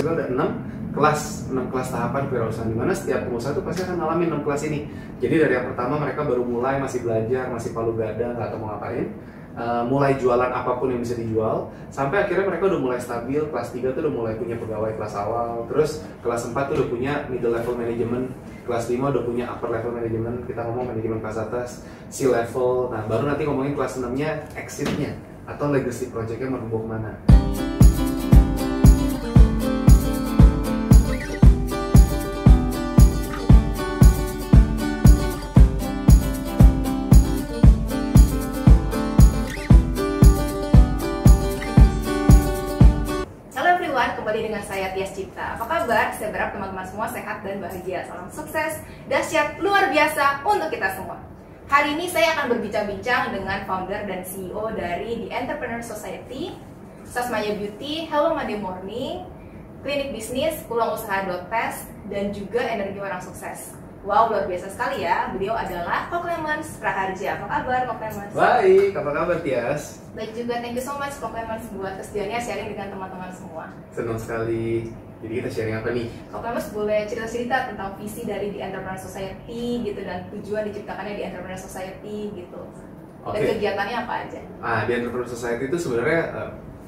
Kita ada 6 kelas tahapan kewirausahaan, di mana setiap pengusaha tuh pasti akan ngalamin 6 kelas ini. Jadi dari yang pertama mereka baru mulai, masih belajar, masih palu gada, nggak tahu mau ngapain, mulai jualan apapun yang bisa dijual, sampai akhirnya mereka udah mulai stabil. Kelas 3 tuh udah mulai punya pegawai kelas awal, terus kelas 4 tuh udah punya middle level management, kelas 5 udah punya upper level management, kita ngomong manajemen kelas atas, C level. Nah baru nanti ngomongin kelas 6 nya exit-nya atau legacy project-nya merembuk kemana. Kembali dengan saya Tias Cipta. Apa kabar? Saya berharap teman-teman semua sehat dan bahagia. Salam sukses, dahsyat, luar biasa untuk kita semua. Hari ini saya akan berbincang-bincang dengan founder dan CEO dari The Entrepreneur Society, Sasmaya Beauty, Hello Monday Morning, Klinik Bisnis, Peluang Usaha .pes, dan juga Energi Orang Sukses. Wow, luar biasa sekali ya. Beliau adalah Ko Clemens Praharja. Apa kabar, Ko Clemens? Baik, apa kabar Tias? Baik juga, thank you so much Ko Clemens buat kesediaannya sharing dengan teman-teman semua. Senang sekali. Jadi kita sharing apa nih? Ko Clemens boleh cerita-cerita tentang visi dari The Entrepreneur Society gitu, dan tujuan diciptakannya The Entrepreneur Society gitu. Dan kegiatannya apa aja? The Entrepreneur Society itu sebenarnya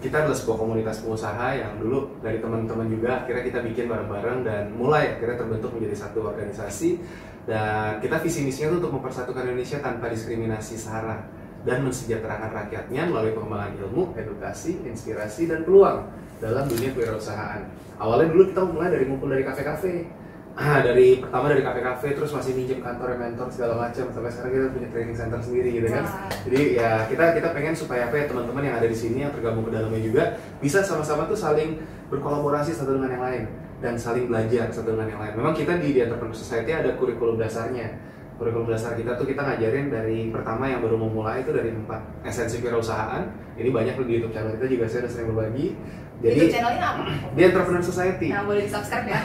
kita adalah sebuah komunitas pengusaha yang dulu dari teman-teman juga akhirnya kita bikin bareng-bareng dan mulai akhirnya terbentuk menjadi satu organisasi. Dan kita visi misinya itu untuk mempersatukan Indonesia tanpa diskriminasi SARA dan mensejahterakan rakyatnya melalui pengembangan ilmu, edukasi, inspirasi, dan peluang dalam dunia kewirausahaan. Awalnya dulu kita mulai dari ngumpul dari kafe-kafe. Pertama dari kafe-kafe, terus masih minjem kantor, mentor segala macam, sampai sekarang kita punya training center sendiri gitu kan. Jadi ya kita pengen supaya teman-teman yang ada di sini yang tergabung ke dalamnya juga bisa sama-sama tuh saling berkolaborasi satu dengan yang lain dan saling belajar satu dengan yang lain. Memang kita di The Entrepreneur Society ada kurikulum dasarnya. Kurikulum dasar kita tuh kita ngajarin dari pertama yang baru memulai itu dari 4 esensi kewirausahaan. Ini banyak di YouTube channel kita juga, saya udah sering berbagi. Jadi YouTube channelnya apa? The Entrepreneur Society. Nah, boleh di-subscribe ya.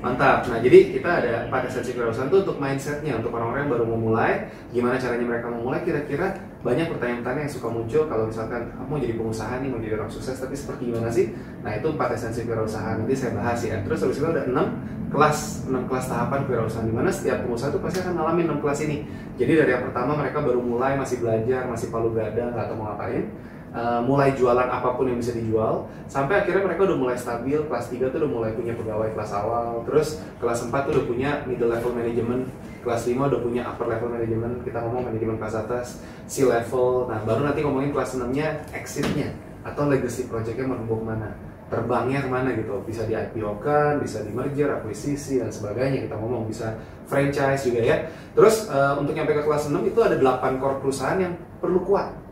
Mantap. Nah, jadi kita ada 4 esensi kewirausahaan itu untuk mindsetnya, untuk orang-orang yang baru memulai, gimana caranya mereka memulai. Kira-kira banyak pertanyaan-pertanyaan yang suka muncul kalau misalkan aku mau jadi pengusaha nih, mau jadi orang sukses, tapi seperti gimana sih? Nah, itu 4 esensi kewirausahaan, nanti saya bahas ya. Terus habis itu ada 6 kelas tahapan kewirausahaan, di mana setiap pengusaha itu pasti akan ngalamin 6 kelas ini. Jadi dari yang pertama mereka baru mulai, masih belajar, masih palu gada, nggak tahu mau ngapain, mulai jualan apapun yang bisa dijual, sampai akhirnya mereka udah mulai stabil. Kelas 3 tuh udah mulai punya pegawai kelas awal, terus kelas 4 tuh udah punya middle level management, kelas 5 udah punya upper level management, kita ngomong manajemen kelas atas, C level. Nah baru nanti ngomongin kelas 6 nya exit-nya atau legacy project-nya merembuk kemana, terbangnya kemana gitu, bisa di IPO kan, bisa di merger, akuisisi, dan sebagainya. Kita ngomong bisa franchise juga ya. Terus untuk nyampe ke kelas 6 itu ada 8 core perusahaan yang perlu kuat.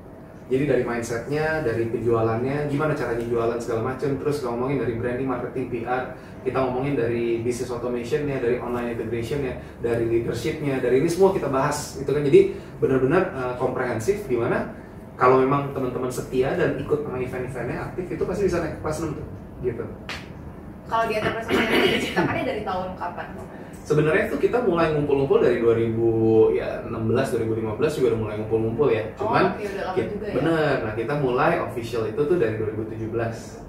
Jadi dari mindsetnya, dari penjualannya, gimana caranya jualan segala macam. Terus kita ngomongin dari branding, marketing, PR, kita ngomongin dari business automationnya, dari online integrationnya, dari leadershipnya, dari ini semua kita bahas itu kan. Jadi benar-benar komprehensif, dimana kalau memang teman-teman setia dan ikut sama event-eventnya aktif, itu pasti bisa naik ke kelas 6 tuh gitu. Kalau di Entrepreneur Society diciptakannya dari tahun kapan? Sebenarnya itu kita mulai ngumpul-ngumpul dari 2016, 2015 juga udah mulai ngumpul-ngumpul ya. Cuman udah lama juga ya? Bener, nah kita mulai official itu tuh dari 2017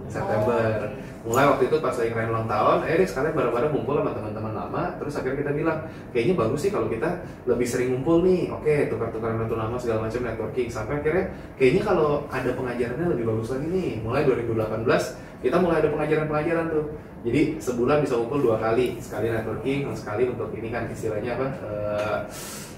September. Mulai waktu itu pas lagi ngerayain ulang tahun, deh sekalian bareng-bareng ngumpul sama teman-teman lama. Terus akhirnya kita bilang, kayaknya bagus sih kalau kita lebih sering ngumpul nih. Oke, tukar-tukaran kartu nama segala macam, networking. Sampai akhirnya kayaknya kalau ada pengajarannya lebih bagus lagi nih. Mulai 2018 kita mulai ada pengajaran-pengajaran tuh. Jadi sebulan bisa ngumpul 2 kali, sekali networking, sekali untuk ini kan istilahnya apa?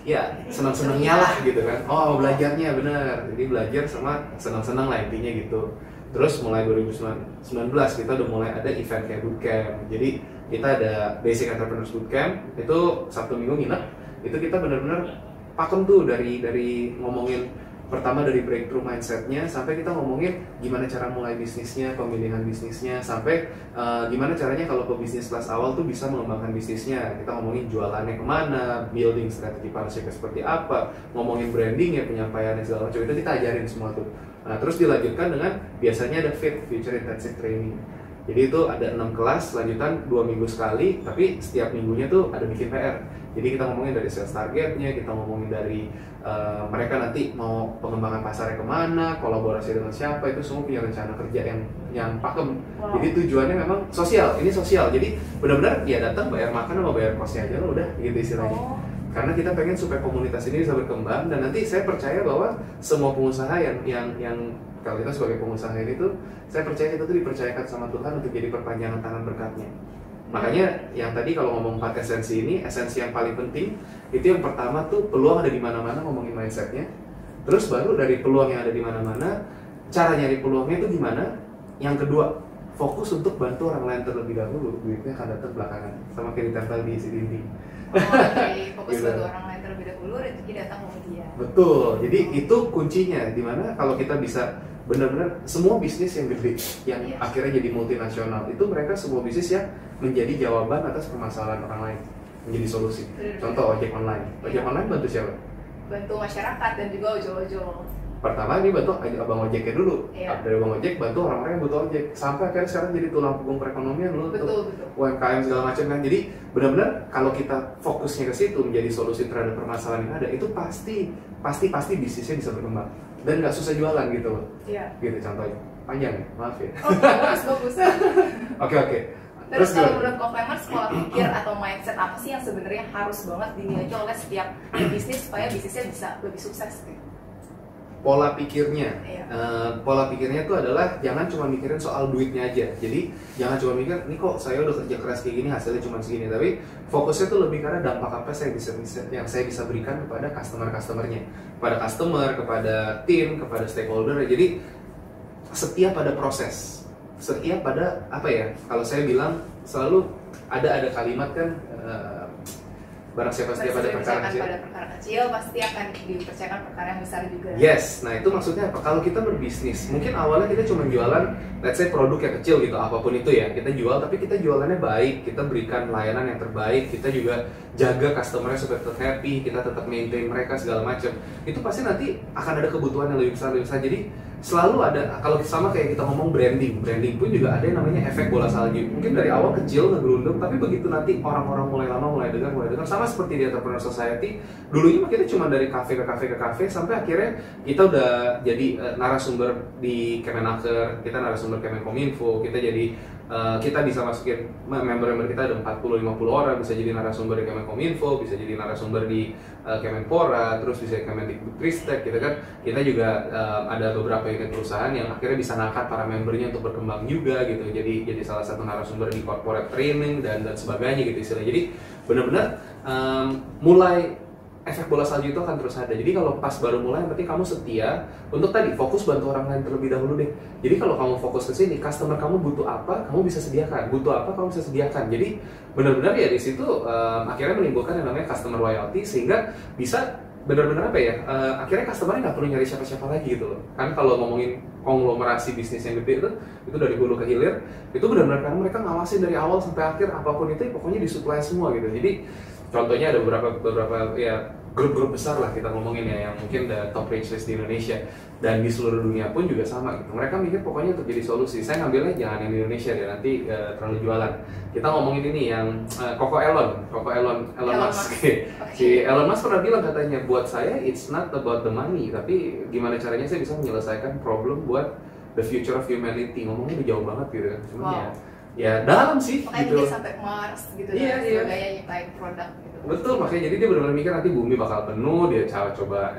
Ya senang-senangnya lah gitu kan. Oh belajarnya bener, jadi belajar sama senang-senang lah intinya gitu. Terus mulai 2019 kita udah mulai ada event kayak bootcamp. Jadi kita ada Basic Entrepreneurs Bootcamp, itu Sabtu Minggu nginep. Itu kita bener-bener pakem tuh dari ngomongin pertama dari breakthrough mindsetnya, sampai kita ngomongin gimana cara mulai bisnisnya, pemilihan bisnisnya, sampai gimana caranya kalau pebisnis kelas awal tuh bisa mengembangkan bisnisnya. Kita ngomongin jualannya kemana, building strategi partnership seperti apa, ngomongin branding ya, penyampaiannya segala macam, itu kita ajarin semua tuh. Nah terus dilanjutkan dengan biasanya ada FIT, Future Intensive Training. Jadi itu ada 6 kelas lanjutan 2 minggu sekali, tapi setiap minggunya tuh ada bikin PR. Jadi kita ngomongin dari sales targetnya, kita ngomongin dari mereka nanti mau pengembangan pasarnya kemana, kolaborasi dengan siapa, itu semua punya rencana kerja yang pakem. Wow. Jadi tujuannya memang sosial, ini sosial. Jadi benar-benar ya datang bayar makan sama bayar kosnya aja lo udah gitu istilahnya. Karena kita pengen supaya komunitas ini bisa berkembang, dan nanti saya percaya bahwa semua pengusaha yang kalau kita sebagai pengusaha ini tuh, saya percaya kita tuh dipercayakan sama Tuhan untuk jadi perpanjangan tangan berkatnya. Makanya yang tadi kalau ngomong 4 esensi ini, esensi yang paling penting itu yang pertama tuh peluang ada di mana-mana, ngomongin mindsetnya. Terus baru dari peluang yang ada di mana-mana, cara nyari peluangnya itu gimana. Yang kedua, fokus untuk bantu orang lain terlebih dahulu, duitnya akan datang belakangan, sama kayak ditempel di isi dinding. Fokus Gitu. bantu orang lain terlebih dahulu, rezeki datang kemudian. Betul, jadi itu kuncinya. Dimana kalau kita bisa benar-benar semua bisnis yang gede, yang akhirnya jadi multinasional, itu mereka semua bisnis yang menjadi jawaban atas permasalahan orang lain, menjadi solusi. Contoh ojek online. Ojek online bantu siapa? Bantu masyarakat dan juga ojol-ojol. Pertama ini bantu abang ojeknya dulu. Iya. Dari abang ojek bantu orang-orang yang butuh ojek. Sampai akhirnya sekarang jadi tulang punggung perekonomian lo Betul. UMKM segala macam kan. Jadi benar-benar kalau kita fokusnya ke situ menjadi solusi terhadap permasalahan yang ada, itu pasti bisnisnya bisa berkembang dan nggak susah jualan gitu loh. Iya. Gitu contohnya. Panjang ya, maaf ya. Bagus. Oke. Terus kalau menurut Coflamers, pola pikir atau mindset apa sih yang sebenarnya harus banget dimiliki oleh setiap bisnis supaya bisnisnya bisa lebih sukses? Pola pikirnya, Iya. pola pikirnya itu adalah jangan cuma mikirin soal duitnya aja. Jadi jangan cuma mikir, nih kok saya udah kerja keras kayak gini hasilnya cuma segini. Tapi fokusnya tuh lebih karena dampak apa yang saya bisa berikan kepada customer-customernya, kepada customer, kepada tim, kepada stakeholder. Jadi setiap ada proses, setiap ada apa ya? Kalau saya bilang selalu ada kalimat kan. Barang siapa setiap ada perkara kecil, pada perkara kecil pasti akan dipercayakan perkara yang besar juga. Yes, nah itu maksudnya apa? Kalau kita berbisnis, mungkin awalnya kita cuma jualan, let's say produk yang kecil gitu, apapun itu ya, kita jual, tapi kita jualannya baik, kita berikan layanan yang terbaik, kita juga jaga customer-nya supaya tetap happy, kita tetap maintain mereka segala macam. Itu pasti nanti akan ada kebutuhan yang lebih besar. Jadi selalu ada, kalau sama kayak kita ngomong branding pun juga ada yang namanya efek bola salju. Mungkin dari awal kecil ngegerundung, tapi begitu nanti orang-orang mulai lama mulai dengar, sama seperti di Entrepreneur Society, dulunya mah kita cuma dari kafe ke kafe sampai akhirnya kita udah jadi narasumber di Kemenaker, kita narasumber Kemenkominfo, kita jadi kita bisa masukin member-member kita ada 40-50 orang, bisa jadi narasumber di Kemenkominfo, bisa jadi narasumber di Kemenpora, terus bisa Kemendikbudristek gitu kan. Kita juga ada beberapa unit perusahaan yang akhirnya bisa ngangkat para membernya untuk berkembang juga gitu. Jadi salah satu narasumber di corporate training dan sebagainya gitu istilahnya. Jadi benar-benar mulai efek bola salju itu akan terus ada. Jadi kalau pas baru mulai, yang penting kamu setia untuk tadi fokus bantu orang lain terlebih dahulu deh. Jadi kalau kamu fokus ke sini, customer kamu butuh apa, kamu bisa sediakan. Butuh apa, kamu bisa sediakan. Jadi benar-benar ya di situ akhirnya menimbulkan yang namanya customer loyalty, sehingga bisa benar-benar apa ya? Akhirnya customer-nya nggak perlu nyari siapa-siapa lagi gitu loh. Kan kalau ngomongin konglomerasi bisnis yang gede itu dari hulu ke hilir, itu benar-benar kan mereka ngawasin dari awal sampai akhir, apapun itu pokoknya disuplai semua gitu. Jadi contohnya ada beberapa ya grup-grup besar lah kita ngomongin ya, yang mungkin the top rich list di Indonesia dan di seluruh dunia pun juga sama gitu. Mereka mikir pokoknya untuk jadi solusi. Saya ngambilnya jangan yang di Indonesia deh, nanti terlalu jualan. Kita ngomongin ini yang Elon Musk. Si Elon Musk pernah bilang katanya, buat saya it's not about the money, tapi gimana caranya saya bisa menyelesaikan problem buat the future of humanity. Ngomongnya udah jauh banget gitu kan. Cuman ya dalam sih. Makanya gitu. dia sampai Mars gitu dan sebagainya, nyiptain produk gitu. Betul, makanya jadi dia benar-benar mikir nanti bumi bakal penuh, dia coba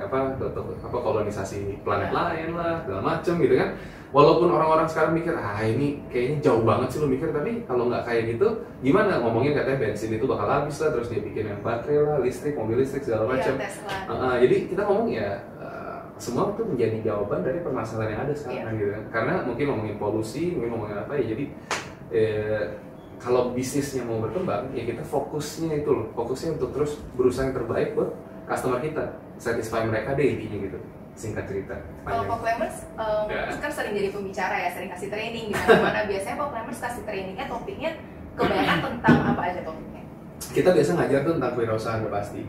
kolonisasi planet lain lah, segala macem gitu kan. Walaupun orang-orang sekarang mikir, ini kayaknya jauh banget sih lo mikir, tapi kalau nggak kayak gitu, gimana ngomongin katanya bensin itu bakal habis lah, terus dia bikin yang baterai lah, listrik, mobil listrik segala macam. Jadi kita ngomong ya semua itu menjadi jawaban dari permasalahan yang ada sekarang gitu kan. Karena mungkin ngomongin polusi, mungkin ngomongin apa ya, jadi kalau bisnisnya mau berkembang, ya kita fokusnya untuk terus berusaha yang terbaik buat customer kita, satisfy mereka deh intinya gitu, singkat cerita. Kalau Coflamers kan sering jadi pembicara ya, sering kasih training di mana-mana. Biasanya Coflamers kasih trainingnya topiknya kebanyakan tentang apa aja topiknya? Kita biasa ngajar tuh tentang kewirausahaan udah pasti.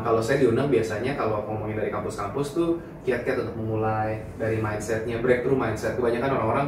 Kalau saya diundang biasanya kalau ngomongin dari kampus-kampus tuh kiat-kiat untuk memulai dari mindsetnya, breakthrough mindset. Kebanyakan orang-orang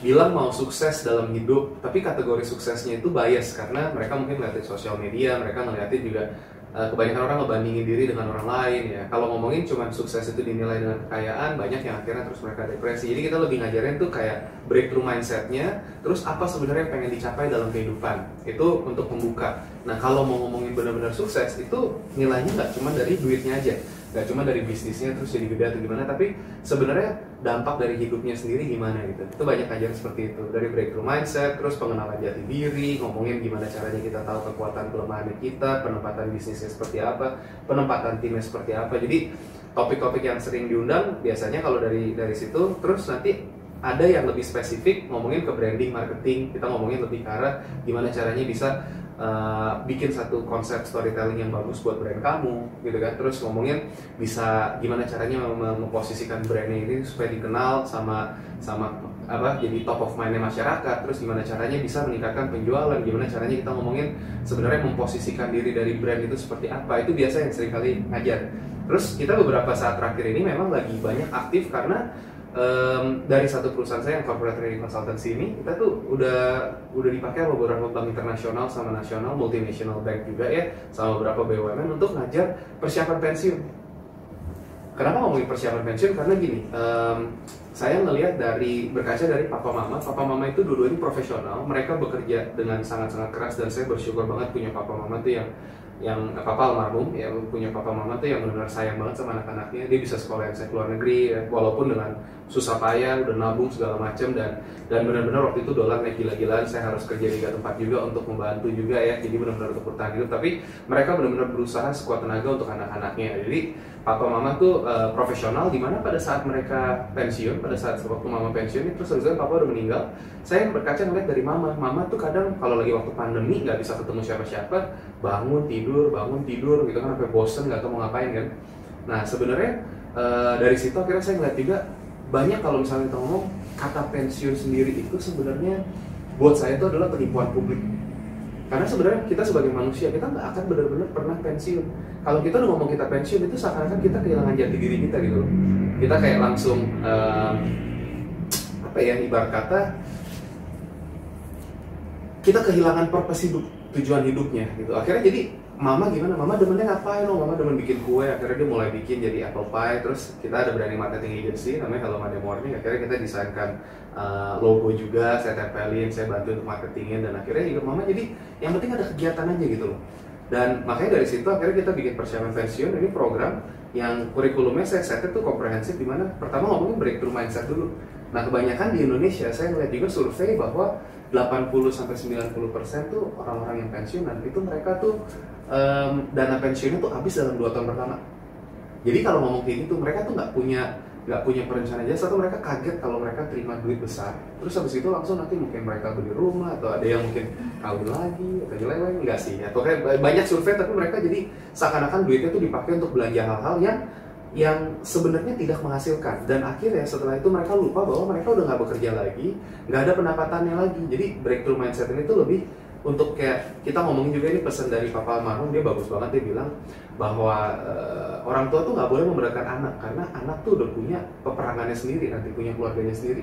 bilang mau sukses dalam hidup, tapi kategori suksesnya itu bias karena mereka mungkin ngeliatin sosial media, mereka ngeliatin juga kebanyakan orang ngebandingin diri dengan orang lain ya. Kalau ngomongin cuma sukses itu dinilai dengan kekayaan, banyak yang akhirnya terus mereka depresi. Jadi kita lebih ngajarin tuh kayak breakthrough mindsetnya, terus apa sebenarnya yang pengen dicapai dalam kehidupan, itu untuk membuka. Nah kalau mau ngomongin benar-benar sukses, itu nilainya nggak cuma dari duitnya aja, nggak cuma dari bisnisnya terus jadi gede atau gimana, tapi sebenarnya dampak dari hidupnya sendiri gimana gitu. Itu banyak ajaran seperti itu, dari breakthrough mindset, terus pengenalan jati diri, ngomongin gimana caranya kita tahu kekuatan kelemahan kita, penempatan bisnisnya seperti apa, penempatan timnya seperti apa. Jadi topik-topik yang sering diundang biasanya kalau dari situ, terus nanti ada yang lebih spesifik ngomongin ke branding, marketing, kita ngomongin lebih ke arah gimana caranya bisa bikin satu konsep storytelling yang bagus buat brand kamu gitu kan. Terus ngomongin bisa gimana caranya memposisikan brandnya ini supaya dikenal sama apa, jadi top of mind-nya masyarakat. Terus gimana caranya bisa meningkatkan penjualan, gimana caranya kita ngomongin sebenarnya memposisikan diri dari brand itu seperti apa. Itu biasa yang sering kali ngajar. Terus kita beberapa saat terakhir ini memang lagi banyak aktif karena dari satu perusahaan saya yang corporate training consultancy ini, kita tuh udah dipakai sama beberapa bank internasional sama nasional, multinational bank juga ya, sama beberapa BUMN untuk ngajar persiapan pensiun. Kenapa ngomongin persiapan pensiun? Karena gini, saya ngelihat berkaca dari papa mama itu dulu ini profesional, mereka bekerja dengan sangat-sangat keras, dan saya bersyukur banget punya papa mama tuh yang papa almarhum ya, punya papa mama tuh yang benar-benar sayang banget sama anak-anaknya. Dia bisa sekolah yang saya keluar negeri ya, walaupun dengan susah payah, udah nabung segala macam, dan benar-benar waktu itu dolar naik gila-gilaan, saya harus kerja di 3 tempat juga untuk membantu juga ya, jadi benar-benar untuk bertahan hidup. Tapi mereka benar-benar berusaha sekuat tenaga untuk anak-anaknya. Jadi papa mama tuh profesional, dimana pada saat mereka pensiun, pada saat waktu mama pensiun itu sebetulnya papa udah meninggal. Saya berkaca ngeliat dari mama tuh kadang kalau lagi waktu pandemi nggak bisa ketemu siapa-siapa, bangun tidur gitu kan, sampai bosen nggak tahu mau ngapain kan. Nah sebenarnya dari situ akhirnya saya ngeliat juga banyak, kalau misalnya kita ngomong kata pensiun sendiri itu sebenarnya buat saya itu adalah penipuan publik. Karena sebenarnya kita sebagai manusia, kita nggak akan benar-benar pernah pensiun. Kalau kita udah ngomong kita pensiun, itu seakan-akan kita kehilangan jati diri kita gitu loh. Kita kayak langsung apa ya, ibarat kata kita kehilangan purpose hidup, tujuan hidupnya gitu. Akhirnya jadi mama gimana? Mama demennya ngapain loh? Mama demen bikin kue. Akhirnya dia mulai bikin jadi apple pie. Terus kita ada branding marketing agency namanya Hello Monday Morning. Akhirnya kita desainkan logo juga, saya tempelin, saya bantu untuk marketingin, dan akhirnya hidup mama jadi yang penting ada kegiatan aja gitu loh. Dan makanya dari situ akhirnya kita bikin persiapan pensiun. Ini program yang kurikulumnya saya set itu komprehensif, dimana pertama ngomongin breakthrough mindset dulu. Nah kebanyakan di Indonesia saya melihat juga survei bahwa 80-90% tuh orang-orang yang pensiunan itu mereka tuh dana pensiunnya tuh habis dalam 2 tahun pertama. Jadi kalau ngomong kayak gitu, mereka tuh nggak punya perencanaan jasa, atau mereka kaget kalau mereka terima duit besar, terus habis itu langsung nanti mungkin mereka beli rumah, atau ada yang mungkin kawin lagi atau nyeleweng, enggak sih ya. Atau kayak banyak survei, tapi mereka jadi seakan-akan duitnya tuh dipakai untuk belanja hal-hal yang sebenarnya tidak menghasilkan, dan akhirnya setelah itu mereka lupa bahwa mereka udah nggak bekerja lagi, nggak ada pendapatannya lagi. Jadi breakthrough mindset ini tuh lebih untuk kayak kita ngomongin juga, ini pesan dari papa almarhum, dia bagus banget, dia bilang bahwa orang tua tuh nggak boleh memberatkan anak, karena anak tuh udah punya peperangannya sendiri, nanti punya keluarganya sendiri.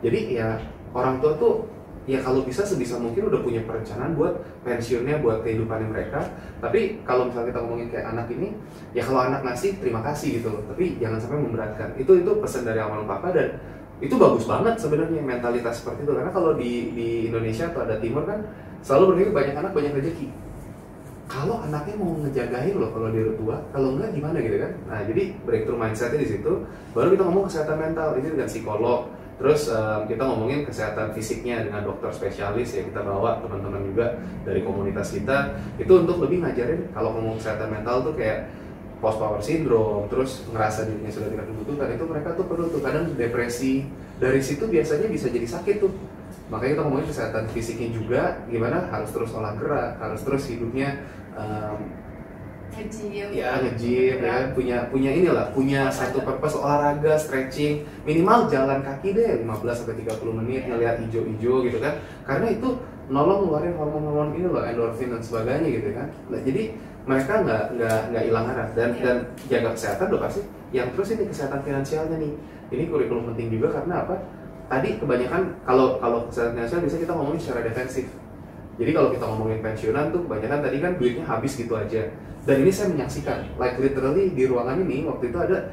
Jadi ya orang tua tuh ya kalau bisa sebisa mungkin udah punya perencanaan buat pensiunnya, buat kehidupannya mereka. Tapi kalau misalnya kita ngomongin kayak anak ini, ya kalau anak ngasih terima kasih gitu loh, tapi jangan sampai memberatkan. Itu pesan dari almarhum papa, dan itu bagus banget sebenarnya mentalitas seperti itu. Karena kalau di Indonesia atau ada timur kan selalu berpikir banyak anak banyak rezeki. Kalau anaknya mau ngejagain loh kalau dia udah tua, kalau enggak gimana gitu kan. Nah jadi breakthrough mindsetnya di situ. Baru kita ngomong kesehatan mental, ini dengan psikolog. Terus kita ngomongin kesehatan fisiknya dengan dokter spesialis ya, kita bawa teman-teman juga dari komunitas kita itu untuk lebih ngajarin kalau ngomong kesehatan mental tuh kayak post power syndrome, terus ngerasa dirinya sudah tidak dibutuhkan, itu mereka tuh perlu tuh kadang depresi, dari situ biasanya bisa jadi sakit tuh. Makanya kita ngomongin kesehatan fisiknya juga, gimana harus terus olah gerak, harus terus hidupnya nge-gym ya, punya inilah, punya satu purpose, olahraga, stretching, minimal jalan kaki deh 15-30 menit, ngelihat hijau-hijau gitu kan, karena itu nolong ngeluarin hormon-hormon ini loh, endorfin dan sebagainya gitu kan. Nah, jadi mereka nggak hilang arah, dan jaga kesehatan udah pasti. Yang terus ini kesehatan finansialnya nih, ini kurikulum penting juga, karena apa? tadi kebanyakan kalau secara finansial bisa kita ngomongin secara defensif. Jadi kalau kita ngomongin pensiunan tuh kebanyakan tadi kan duitnya habis gitu aja. Dan ini saya menyaksikan, like literally di ruangan ini waktu itu ada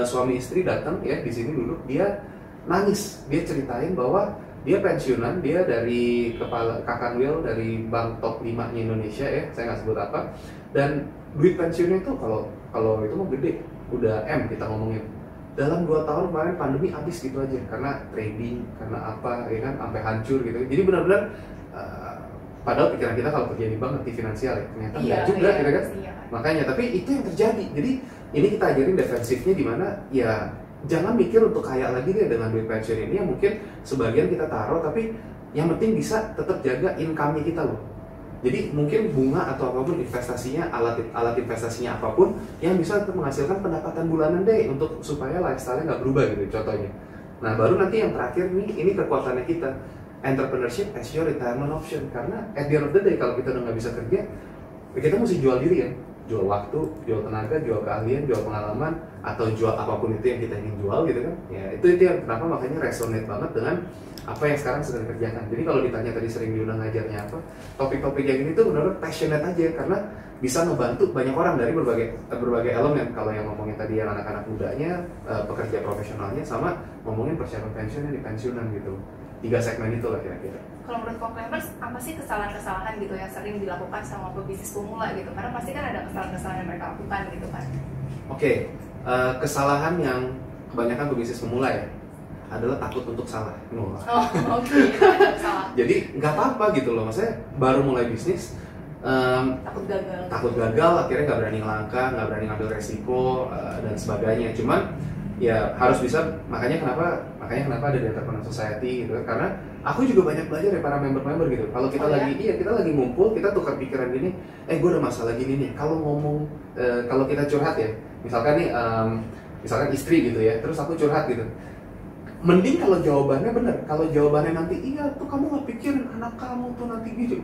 suami istri datang ya di sini duduk, dia nangis, dia ceritain bahwa dia pensiunan, dia dari kepala Kakanwil dari bank top 5 nya Indonesia ya, saya nggak sebut apa. Dan duit pensiunnya itu kalau itu mau gede, udah M kita ngomongin. Dalam 2 tahun kemarin pandemi habis gitu aja karena trading, karena apa ya kan, sampai hancur gitu. Jadi benar-benar padahal pikiran kita kalau kerja di bank ngerti finansial ya, ternyata enggak juga gitu kan. Makanya tapi itu yang terjadi. Jadi ini kita ajarin defensifnya di mana ya jangan mikir untuk kaya lagi deh dengan duit pensiun ini, yang mungkin sebagian kita taruh tapi yang penting bisa tetap jaga income-nya kita loh. Jadi mungkin bunga atau apapun investasinya, alat investasinya apapun yang bisa menghasilkan pendapatan bulanan deh untuk supaya lifestyle-nya nggak berubah gitu contohnya. Nah baru nanti yang terakhir nih, ini kekuatannya kita, entrepreneurship as your retirement option. Karena at the end of the day kalau kita udah nggak bisa kerja, ya kita mesti jual diri kan, jual waktu, jual tenaga, jual keahlian, jual pengalaman, atau jual apapun itu yang kita ingin jual gitu kan. Ya itu yang kenapa makanya resonate banget dengan apa yang sekarang sedang dikerjakan. Jadi kalau ditanya tadi sering diundang ngajarnya apa, topik-topik yang ini tuh benar-benar passionate aja karena bisa ngebantu banyak orang dari berbagai elemen. Kalau yang ngomongin tadi yang anak-anak mudanya, pekerja profesionalnya, sama ngomongin persiapan pensiunnya di pensiunan gitu. 3 segmen itu lah kira-kira. Kalau menurut Conclaimers, apa sih kesalahan-kesalahan gitu yang sering dilakukan sama pebisnis pemula gitu? Karena pasti kan ada kesalahan-kesalahan yang mereka lakukan gitu kan. Oke, kesalahan yang kebanyakan pebisnis pemula ya adalah takut untuk salah. Oh, oke. Salah. Jadi nggak apa-apa gitu loh, maksudnya baru mulai bisnis takut gagal, akhirnya nggak berani ngelangkah, nggak berani ngambil resiko dan sebagainya. Cuman ya harus bisa, makanya kenapa ada di Entrepreneur Society gitu kan, karena aku juga banyak belajar dari para member-member gitu. Kalau kita kita lagi ngumpul, kita tukar pikiran gini, gue ada masalah gini nih. Kalau ngomong kalau kita curhat ya, misalkan nih misalkan istri gitu ya, terus aku curhat gitu, mending kalau jawabannya benar. Kalau jawabannya nanti iya tuh kamu nggak pikirin anak kamu tuh nanti gitu,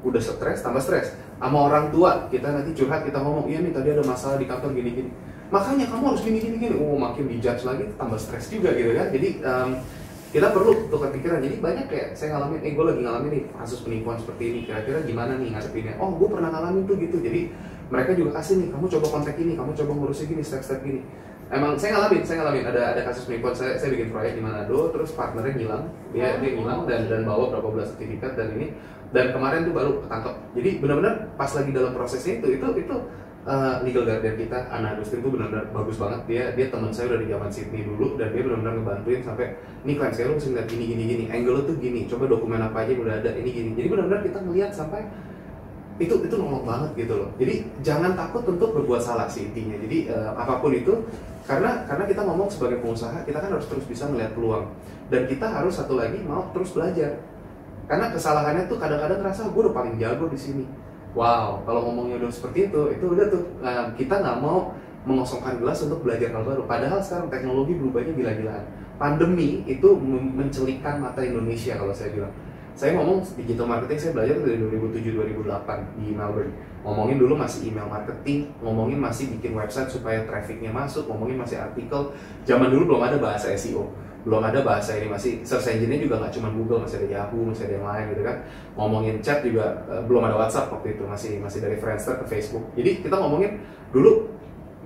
udah stres tambah stres. Sama orang tua kita nanti curhat, kita ngomong iya nih tadi ada masalah di kantor gini, makanya kamu harus gini, makin dijudge lagi, tambah stres juga gitu kan. Jadi kita perlu tukar pikiran. Jadi banyak kayak saya ngalamin, gue lagi ngalamin nih kasus penipuan seperti ini, kira-kira gimana nih ngadepinnya. Oh gue pernah ngalamin tuh gitu. Jadi mereka juga kasih nih, kamu coba kontak ini, kamu coba ngurusin gini, step-step gini. Emang saya ngalamin ada kasus penipuan. Saya bikin proyek di Manado, terus partnernya ngilang, dia ngilang dan bawa berapa belas sertifikat dan kemarin tuh baru ketangkep. Jadi benar-benar pas lagi dalam prosesnya itu legal guardian kita, Ana Agustin tuh benar-benar bagus banget. Dia teman saya udah di zaman Sydney dulu, dan dia benar-benar ngebantuin sampai nih klien saya lu mesti lihat gini, angle tuh gini, coba dokumen apa aja yang udah ada ini gini. Jadi benar-benar kita ngelihat sampai itu nolong banget gitu loh. Jadi jangan takut untuk berbuat salah sih intinya. Jadi apapun itu, karena kita ngomong sebagai pengusaha, kita kan harus terus bisa melihat peluang, dan kita harus satu lagi mau terus belajar. Karena kesalahannya tuh kadang-kadang ngerasa gue udah paling jago di sini. Wow, kalau ngomongnya udah seperti itu udah tuh kita nggak mau mengosongkan gelas untuk belajar hal baru. Padahal sekarang teknologi berubahnya gila-gilaan. Pandemi itu mencelikkan mata Indonesia kalau saya bilang. Saya ngomong digital marketing, saya belajar dari 2007-2008 di Melbourne. Ngomongin dulu masih email marketing, ngomongin masih bikin website supaya trafficnya masuk, ngomongin masih artikel. Zaman dulu belum ada bahasa SEO, belum ada bahasa ini, masih search engine-nya juga nggak cuma Google, masih ada Yahoo, masih ada yang lain gitu kan. Ngomongin chat juga belum ada WhatsApp waktu itu, masih dari Friendster ke Facebook. Jadi kita ngomongin dulu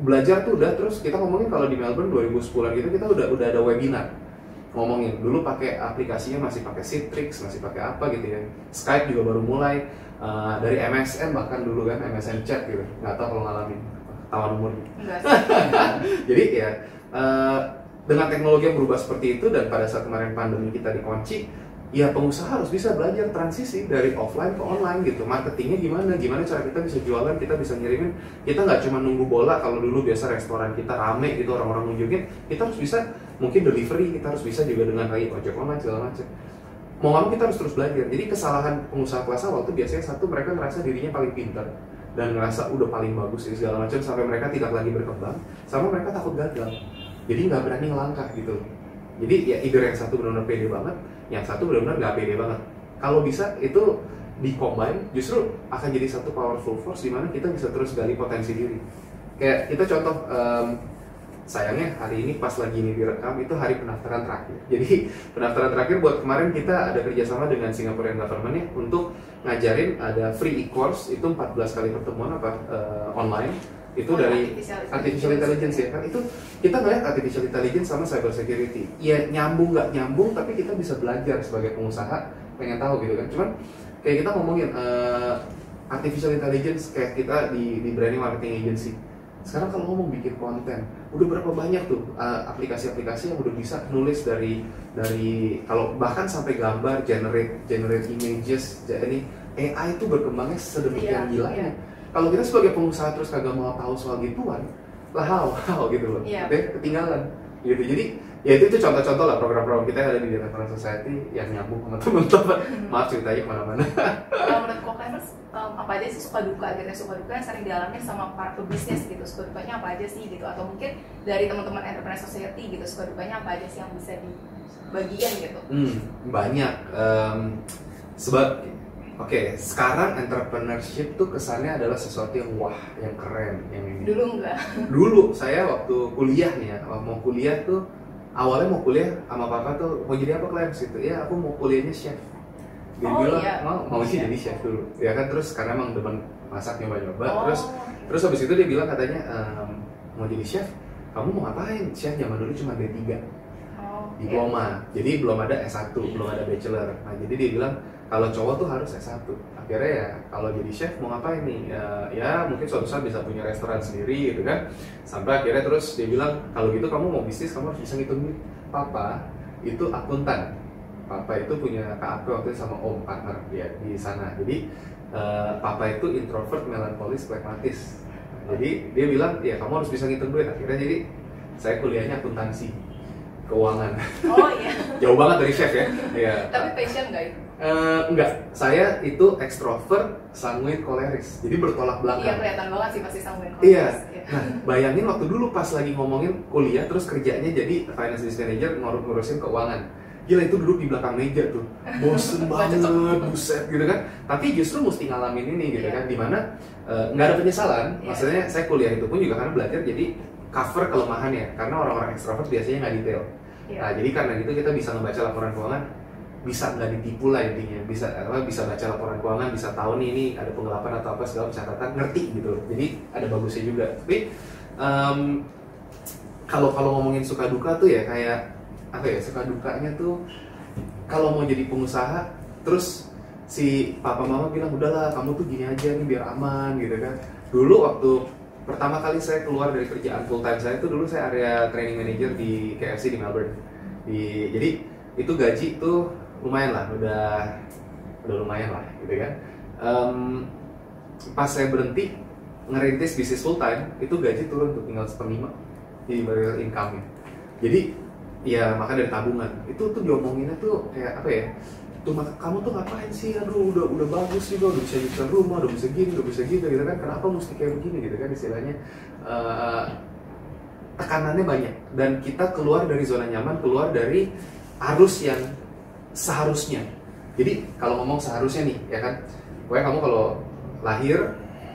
belajar tuh udah, terus kita ngomongin kalau di Melbourne 2010-an gitu kita udah ada webinar. Ngomongin dulu pakai aplikasinya masih pakai Citrix, masih pakai apa gitu ya. Skype juga baru mulai, dari MSN bahkan dulu kan, MSN chat gitu. Nggak tahu kalau ngalamin, tawan umur. Jadi ya dengan teknologi yang berubah seperti itu, dan pada saat kemarin pandemi kita dikunci, ya pengusaha harus bisa belajar transisi dari offline ke online gitu. Marketingnya gimana cara kita bisa jualan, kita bisa ngirimin. Kita nggak cuma nunggu bola, kalau dulu biasa restoran kita rame gitu, orang-orang ngunjungin. Kita harus bisa mungkin delivery, kita harus bisa juga dengan ojek online segala macam. Mau nggak mau kita harus terus belajar. Jadi kesalahan pengusaha kelas awal itu biasanya satu, mereka ngerasa dirinya paling pintar dan ngerasa udah paling bagus segala macam, sampai mereka tidak lagi berkembang, sama mereka takut gagal. Jadi nggak berani ngelangkah gitu. Jadi ya either yang satu benar-benar pede banget, yang satu benar-benar nggak pede banget. Kalau bisa itu di-combine, justru akan jadi satu powerful force di mana kita bisa terus gali potensi diri. Kayak kita contoh, sayangnya hari ini pas lagi ini direkam itu hari pendaftaran terakhir. Jadi pendaftaran terakhir buat kemarin kita ada kerjasama dengan Singaporean Government ya untuk ngajarin ada free e-course itu 14 kali pertemuan online itu dari artificial intelligence ya kan. Itu kita ngeliat artificial intelligence sama cyber security ya nyambung nggak nyambung, tapi kita bisa belajar sebagai pengusaha pengen tahu gitu kan. Cuman kayak kita ngomongin artificial intelligence kayak kita di branding marketing agency. Sekarang kalau ngomong bikin konten, udah berapa banyak tuh aplikasi-aplikasi yang udah bisa nulis dari kalau bahkan sampai gambar, generate images. Jadi AI itu berkembangnya sedemikian gilanya. Kalau kita sebagai pengusaha terus kagak mau tahu soal gituan, lah how gitu loh. Deh ketinggalan gitu. Jadi ya itu contoh-contoh lah program-program kita yang ada di Entrepreneur Society yang nyambung sama teman-teman. Maaf ceritanya kemana-mana. Kalau menurut co-climbers apa aja sih suka duka gitu, suka duka yang sering dialami sama para pebisnis gitu, suka dukanya apa aja sih gitu, atau mungkin dari teman-teman Entrepreneur Society gitu, suka dukanya apa aja sih yang bisa dibagikan gitu? Banyak. Oke, sekarang entrepreneurship tuh kesannya adalah sesuatu yang wah, yang keren, yang ini. Dulu enggak. Dulu saya waktu kuliah nih ya, mau kuliah tuh awalnya mau kuliah sama papa tuh mau jadi apa Clarence gitu. Ya aku mau kuliahnya chef. Dia bilang mau sih jadi chef dulu. Ya kan terus karena emang demen masak nyoba-nyoba. Terus habis itu dia bilang katanya mau jadi chef, kamu mau ngapain? Chef zaman dulu cuma D3. Diploma. Jadi belum ada S1, belum ada bachelor. Nah, jadi dia bilang kalau cowok tuh harus S1. Akhirnya ya kalau jadi chef mau ngapain nih? Ya mungkin suatu saat bisa punya restoran sendiri gitu kan. Sampai akhirnya terus dia bilang kalau gitu kamu mau bisnis kamu harus bisa ngitung duit. Papa itu akuntan. Papa itu punya KAP waktu itu sama om partner ya di sana. Jadi papa itu introvert, melankolis, pragmatis. Jadi dia bilang ya kamu harus bisa ngitung duit. Akhirnya jadi saya kuliahnya akuntansi keuangan. Jauh banget dari chef ya. Ya. Tapi passion nggak itu? Enggak, saya itu ekstrovert, sanguin, koleris. Jadi bertolak belakang. Iya, kelihatan banget sih pasti sanguin koleris. Iya. Nah, bayangin waktu dulu pas lagi ngomongin kuliah, terus kerjanya jadi finance business manager, ngurusin keuangan. Gila itu duduk di belakang meja tuh, bosen banget, buset gitu kan. Tapi justru mesti ngalamin ini gitu kan, dimana nggak ada penyesalan. Maksudnya saya kuliah itu pun juga karena belajar jadi cover kelemahan ya, karena orang-orang ekstrovert biasanya nggak detail. Nah, jadi karena gitu kita bisa membaca laporan keuangan, bisa nggak ditipu lah intinya, bisa baca laporan keuangan, bisa tahu nih ini ada penggelapan atau apa segala catatan, ngerti gitu. Jadi ada bagusnya juga. Tapi kalau ngomongin suka duka tuh ya kayak apa ya, suka dukanya tuh kalau mau jadi pengusaha terus si papa mama bilang udahlah kamu tuh gini aja nih biar aman gitu kan. Dulu waktu pertama kali saya keluar dari kerjaan full time saya itu dulu saya area training manager di KFC di Melbourne. Jadi itu gaji tuh lumayan lah, udah lumayan lah gitu kan. Pas saya berhenti ngerintis bisnis full time itu gaji turun tuh tinggal 1/5 di variable income-nya. Jadi ya maka dari tabungan itu tuh diomonginnya tuh kayak apa ya, tuh kamu tuh ngapain sih, aduh udah bagus juga, udah bisa nyicil rumah, udah bisa gini, udah bisa gitu kan, kenapa mesti kayak begini gitu kan istilahnya. Tekanannya banyak dan kita keluar dari zona nyaman, keluar dari arus yang seharusnya. Jadi kalau ngomong seharusnya nih ya kan, pokoknya kamu kalau lahir,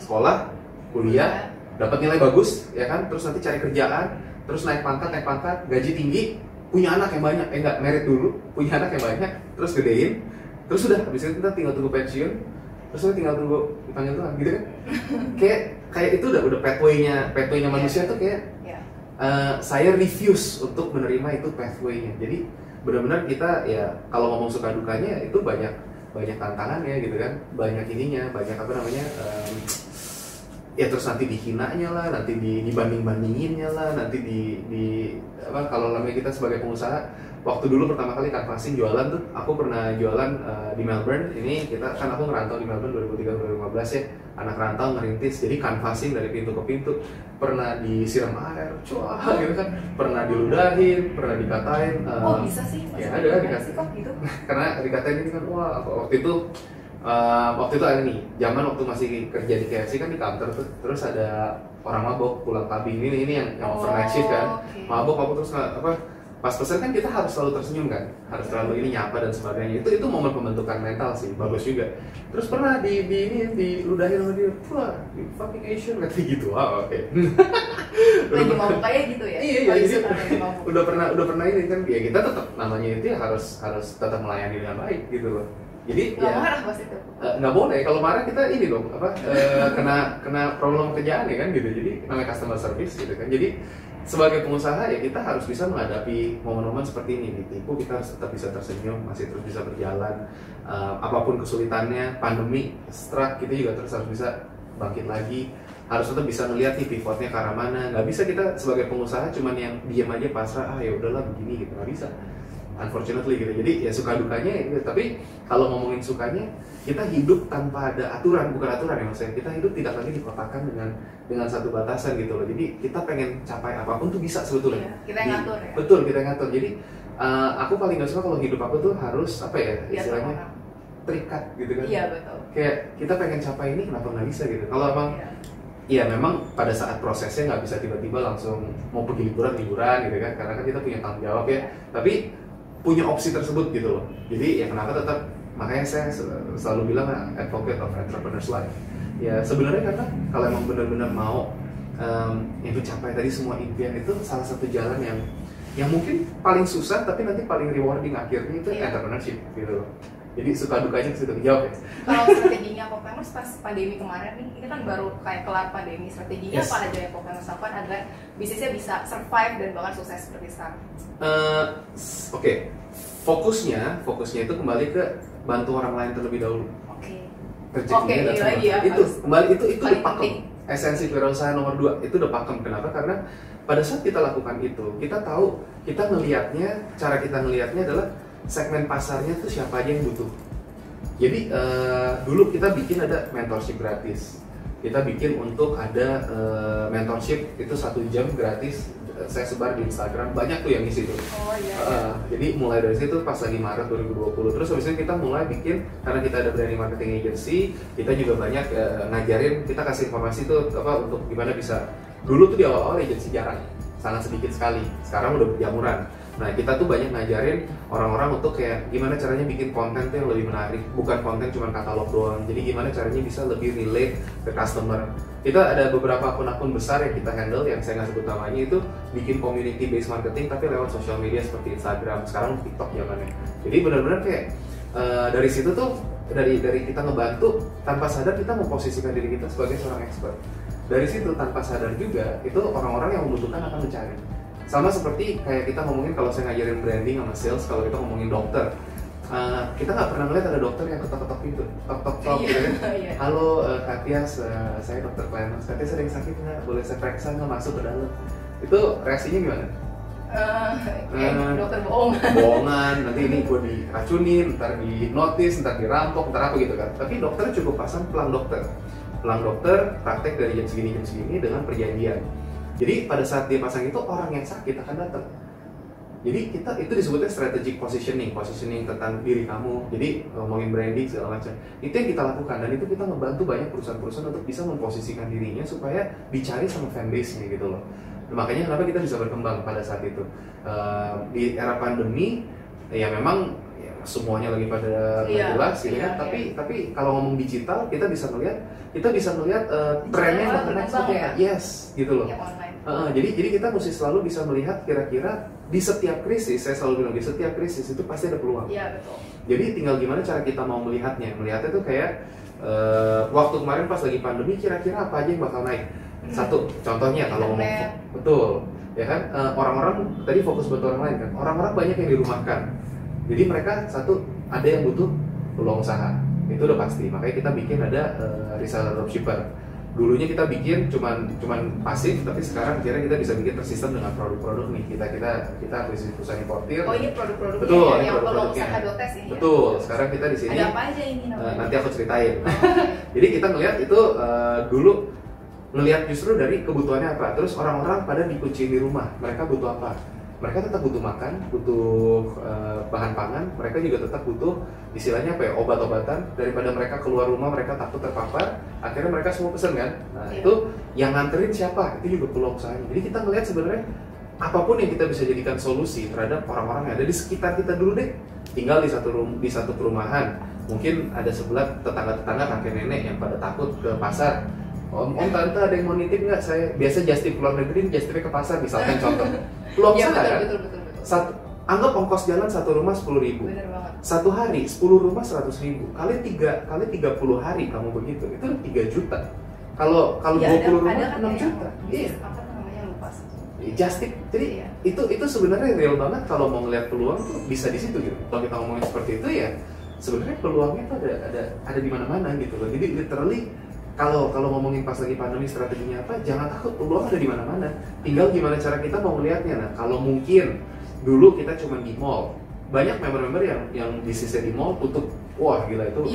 sekolah, kuliah, dapat nilai bagus ya kan, terus nanti cari kerjaan, terus naik pangkat, gaji tinggi, punya anak yang banyak, enggak merit dulu, punya anak yang banyak, terus gedein, terus udah habis itu kita tinggal tunggu pensiun, terus kita tinggal tunggu dipanggil Tuhan, gitu kan? kayak itu udah pathway-nya manusia tuh kayak saya refuse untuk menerima itu pathway-nya. Jadi benar-benar kita ya kalau ngomong suka dukanya itu banyak tantangannya gitu kan, banyak ininya, banyak apa namanya. Ya terus nanti dihinanya lah, nanti dibanding-bandinginnya lah, nanti apa kalau namanya kita sebagai pengusaha, waktu dulu pertama kali canvassing jualan tuh, aku pernah jualan di Melbourne. Ini kita kan aku ngerantau di Melbourne 2003-2015 ya, anak rantau ngerintis, jadi canvassing dari pintu ke pintu, pernah disiram air, cuah gitu kan, pernah diludahin, pernah dikatain. Bisa sih? Ya ada dikatain kok gitu. Karena dikatain ini kan, wah waktu itu ada nih, zaman waktu masih kerja di KFC kan di kantor tuh, terus ada orang mabok pulang cabin ini yang overnight shift kan, mabok terus apa, pas pesan kan kita harus selalu tersenyum kan, harus selalu ini nyapa dan sebagainya. Itu momen pembentukan mental sih, bagus juga. Terus pernah diludahin sama dia, wah, you fucking Asian, katanya gitu. Wah, oke. lagi mau kayak gitu ya. Iya, Oh, jadi isu karena lagi mabuk. udah pernah ini kan, ya kita tetap namanya itu ya harus tetap melayani dengan baik gitu loh. Jadi Nggak ya marah pas itu. nggak boleh, kalau marah kita ini dong kena problem kerjaan ya kan gitu. Jadi namanya customer service gitu kan. Jadi sebagai pengusaha ya kita harus bisa menghadapi momen-momen seperti ini. Ditipu kita harus tetap bisa tersenyum, masih terus bisa berjalan. Apapun kesulitannya, pandemi, struck, kita juga terus harus bisa bangkit lagi. Harus tetap bisa ngeliat nih pivotnya ke arah mana. Nggak bisa kita sebagai pengusaha cuman yang diam aja pasrah, ya udahlah begini gitu, nggak bisa. Unfortunately gitu. Jadi ya suka dukanya gitu. Tapi kalau ngomongin sukanya, kita hidup tanpa ada aturan, bukan aturan ya maksudnya. Kita hidup tidak lagi dikotakan dengan satu batasan gitu loh. Jadi kita pengen capai apapun tuh bisa sebetulnya. Iya, kita yang ngatur ya. Betul, kita yang ngatur. Jadi aku paling gak suka kalau hidup aku tuh harus apa ya istilahnya terikat gitu kan. Iya betul. Kayak kita pengen capai ini kenapa nggak bisa gitu. Kalau emang iya memang pada saat prosesnya nggak bisa tiba-tiba langsung mau pergi liburan gitu kan, karena kan kita punya tanggung jawab ya. Tapi punya opsi tersebut gitu loh. Jadi ya kenapa tetap, makanya saya selalu bilang advocate of entrepreneur's life. Ya sebenarnya karena kalau emang benar-benar mau itu capai tadi semua impian, itu salah satu jalan yang mungkin paling susah tapi nanti paling rewarding akhirnya itu entrepreneurship gitu loh. Jadi suka dukanya ke situ, jawab ya. Kalau strateginya Popemers pas pandemi kemarin nih, ini kan baru kayak kelar pandemi, strateginya apa aja yang Popemers lakukan agar bisnisnya bisa survive dan bahkan sukses seperti sekarang? Oke. Fokusnya itu kembali ke bantu orang lain terlebih dahulu. Rezekinya datang. Lagi ya. Itu kembali itu udah pakem. penting. Esensi kewirausahaan nomor 2 itu udah pakem. Kenapa? Karena pada saat kita lakukan itu, kita tahu, kita ngelihatnya, cara kita ngelihatnya adalah segmen pasarnya tuh siapa aja yang butuh. Jadi dulu kita bikin ada mentorship gratis. Kita bikin untuk ada mentorship itu 1 jam gratis. Saya sebar di Instagram, banyak tuh yang ngisi tuh. Oh iya. Jadi mulai dari situ pas lagi Maret 2020. Terus habis itu kita mulai bikin, karena kita ada branding marketing agency, kita juga banyak ngajarin, kita kasih informasi tuh apa untuk gimana bisa. Dulu tuh di awal-awal agency jarang, sangat sedikit sekali. Sekarang udah berjamuran. Nah kita tuh banyak ngajarin orang-orang untuk kayak gimana caranya bikin konten tuh yang lebih menarik, bukan konten cuma katalog doang. Jadi gimana caranya bisa lebih relate ke customer. Kita ada beberapa akun-akun besar yang kita handle, yang saya nggak sebut namanya, itu bikin community based marketing tapi lewat social media seperti Instagram, sekarang TikTok zamannya. Jadi benar-benar kayak dari situ tuh dari kita ngebantu, tanpa sadar kita memposisikan diri kita sebagai seorang expert. Dari situ tanpa sadar juga itu orang-orang yang membutuhkan akan mencari. Sama seperti kayak kita ngomongin, kalau saya ngajarin branding sama sales, kalau kita ngomongin dokter, kita nggak pernah ngeliat ada dokter yang ketok-ketok pintu, tok-tok gitu kan. Halo Kak Tias, saya dokter Clemens, Kak Tias ada yang sakit nggak? Boleh saya periksa nggak, masuk ke dalam? Itu reaksinya gimana? Dokter bohongan, nanti ini gue diracunin, ntar dihipnotis, ntar dirampok, ntar apa gitu kan. Tapi dokter cukup pasang pelang dokter, praktek dari jam segini dengan perjanjian. Jadi pada saat dia pasang itu, orang yang sakit akan datang. Jadi kita itu disebutnya strategic positioning tentang diri kamu. Jadi ngomongin branding segala macam. Itu yang kita lakukan, dan itu kita ngebantu banyak perusahaan-perusahaan untuk bisa memposisikan dirinya supaya dicari sama fanbase-nya gitu loh. Makanya kenapa kita bisa berkembang pada saat itu. Di era pandemi ya memang ya, semuanya lagi pada jelas gitu kan. Tapi kalau ngomong digital, kita bisa melihat trennya bakalan seperti apa. Yes, gitu loh. Jadi kita mesti selalu bisa melihat kira-kira di setiap krisis, saya selalu bilang di setiap krisis itu pasti ada peluang. Iya, betul. Jadi tinggal gimana cara kita mau melihatnya. Melihatnya tuh kayak waktu kemarin pas lagi pandemi, kira-kira apa aja yang bakal naik. Satu, contohnya kalau ngomong betul, ya kan, orang-orang tadi fokus buat orang lain kan. Orang-orang banyak yang dirumahkan. Jadi mereka ada yang butuh peluang usaha. Itu udah pasti. Makanya kita bikin ada reseller dropshipper. Dulunya kita bikin cuman pasif, tapi sekarang kira kita bisa bikin tersistem dengan produk-produk nih. Kita akuisisi perusahaan importir. Oh, ini produk-produknya. Betul, ya, yang peluang usaha Dotes ini. Betul. Sekarang kita di sini. Ada apa aja ini namanya? Nanti aku ceritain. Jadi kita ngelihat itu dulu ngelihat justru dari kebutuhannya apa. Terus orang-orang pada dikunci di rumah. Mereka butuh apa? Mereka tetap butuh makan, butuh bahan pangan, mereka juga tetap butuh istilahnya apa ya, obat-obatan. Daripada mereka keluar rumah, mereka takut terpapar, akhirnya mereka semua pesen kan. Nah itu yang nganterin siapa? Itu juga peluang usahanya. Jadi kita ngelihat sebenarnya apapun yang kita bisa jadikan solusi terhadap orang-orang yang ada di sekitar kita dulu deh. Tinggal di satu perumahan, mungkin ada sebelah tetangga-tetangga kakek nenek yang pada takut ke pasar. Om tante ada yang mau nitip nggak? Saya biasa just tip keluar negeri, just tipnya ke pasar misalkan contoh. Peluang Iya, saya betul. anggap ongkos jalan satu rumah 10.000. Bener banget. Satu hari 10 rumah 100.000 kali 30 hari kamu begitu itu 3 juta. Kalau Ya, 20 rumah ada kan 6 yang juta. Iya. apa namanya, lupa sih. Just tip. Jadi Iya. itu sebenarnya real banget kalau mau ngeliat peluang tuh bisa di situ gitu. Kalau kita ngomongin seperti itu ya sebenarnya peluangnya tuh ada di mana-mana gitu loh. Jadi literally kalau ngomongin pas lagi pandemi strateginya apa, jangan takut, peluang ada di mana-mana. Tinggal gimana cara kita mau melihatnya. Nah, kalau mungkin dulu kita cuma di mall, banyak member-member yang bisnisnya di mall tutup. Wah gila itu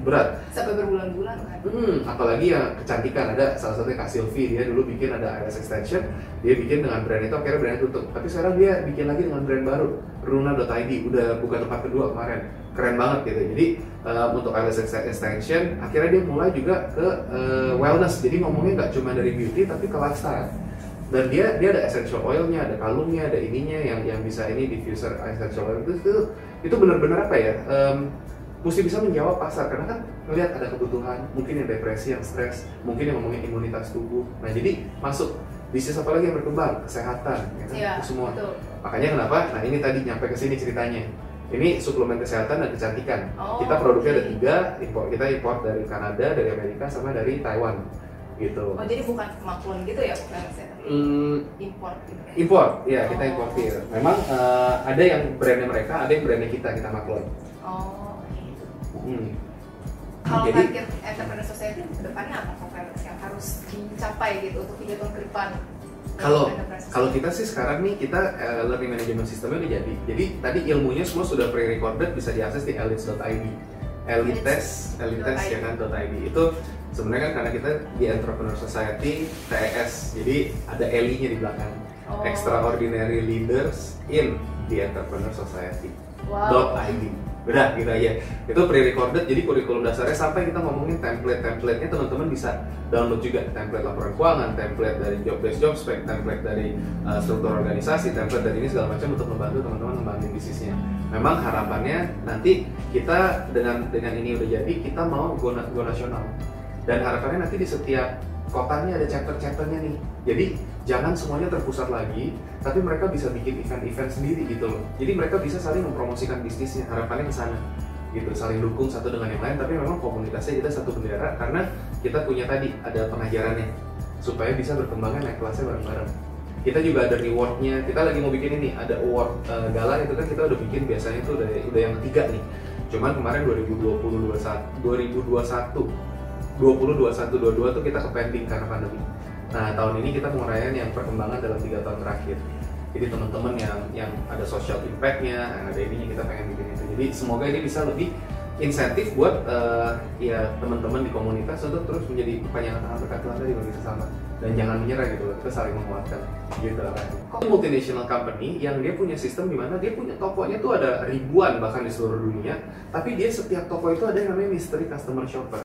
berat. Sampai berbulan-bulan kan. Apalagi yang kecantikan, ada salah satunya Kak Sylvie, dia dulu bikin ada iris extension, dia bikin dengan brand itu, akhirnya brandnya tutup. Tapi sekarang dia bikin lagi dengan brand baru, Runa.id, udah buka tempat kedua kemarin, keren banget gitu. Jadi untuk iris extension, akhirnya dia mulai juga ke wellness, jadi ngomongnya nggak cuma dari beauty tapi ke lifestyle. Dan dia ada essential oilnya, ada kalungnya, ada ininya yang bisa ini diffuser essential oil itu benar-benar apa ya? Mesti bisa menjawab pasar karena kan ngelihat ada kebutuhan, mungkin yang depresi, yang stres, mungkin yang ngomongin imunitas tubuh. Nah jadi masuk bisnis apa lagi yang berkembang, kesehatan, ya kan? Iya, Itu semua. betul. Makanya kenapa? Nah ini tadi nyampe ke sini ceritanya. Ini suplemen kesehatan dan kecantikan. Oh, Kita produknya ada oke. 3, kita import dari Kanada, dari Amerika, sama dari Taiwan. Gitu. Oh, jadi bukan maklun gitu ya, bukan saya import gitu. Import, ya kita Oh. importir. Memang ada yang brandnya mereka, ada yang brandnya kita maklun. Oh, gitu. Hmm. Kalau Jadi- target Entrepreneur Society ke depannya apa konferensi yang harus dicapai gitu untuk 3 tahun ke depan? Kalau kita sih sekarang nih kita learning management systemnya udah jadi. Jadi tadi ilmunya semua sudah pre-recorded, bisa diakses di elites.id. Elites ya kan .id. Itu sebenarnya kan karena kita di Entrepreneur Society TES, jadi ada ELI-nya di belakang. Oh. Extraordinary Leaders in the Entrepreneur Society. Wow. .id. Udah gitu aja. Itu pre-recorded, jadi kurikulum dasarnya sampai kita ngomongin template-templatenya teman-teman bisa download juga. Template laporan keuangan, template dari job desk job spec, template dari struktur organisasi, template dari ini segala macam untuk membantu teman-teman ngembangin bisnisnya. Memang harapannya nanti kita dengan ini udah jadi, kita mau go nasional. Dan harapannya nanti di setiap kotanya ada chapter-chapternya nih. Jadi jangan semuanya terpusat lagi, tapi mereka bisa bikin event-event sendiri gitu loh. Jadi mereka bisa saling mempromosikan bisnisnya, harapannya ke sana. Gitu, saling dukung satu dengan yang lain, tapi memang komunitasnya kita satu bendera karena kita punya tadi ada pengajarannya supaya bisa berkembangnya naik kelasnya bareng-bareng. Kita juga ada rewardnya, kita lagi mau bikin ini, ada award gala itu kan kita udah bikin biasanya itu udah yang ketiga nih. Cuman kemarin 2021 tuh kita ke pending karena pandemi. Nah tahun ini kita mau ngerayain yang perkembangan dalam 3 tahun terakhir. Jadi teman-teman yang ada social impact-nya, yang ada ininya, kita pengen bikin itu. Jadi semoga ini bisa lebih insentif buat ya teman-teman di komunitas untuk terus menjadi kepanjangan tangan berkat Tuhan tadi bagi sesama. Dan jangan menyerah gitu loh, kita saling menguatkan gitu lah. Multinational company yang dia punya sistem di mana dia punya tokonya tuh ada ribuan bahkan di seluruh dunia, tapi dia setiap toko itu ada yang namanya mystery customer shopper.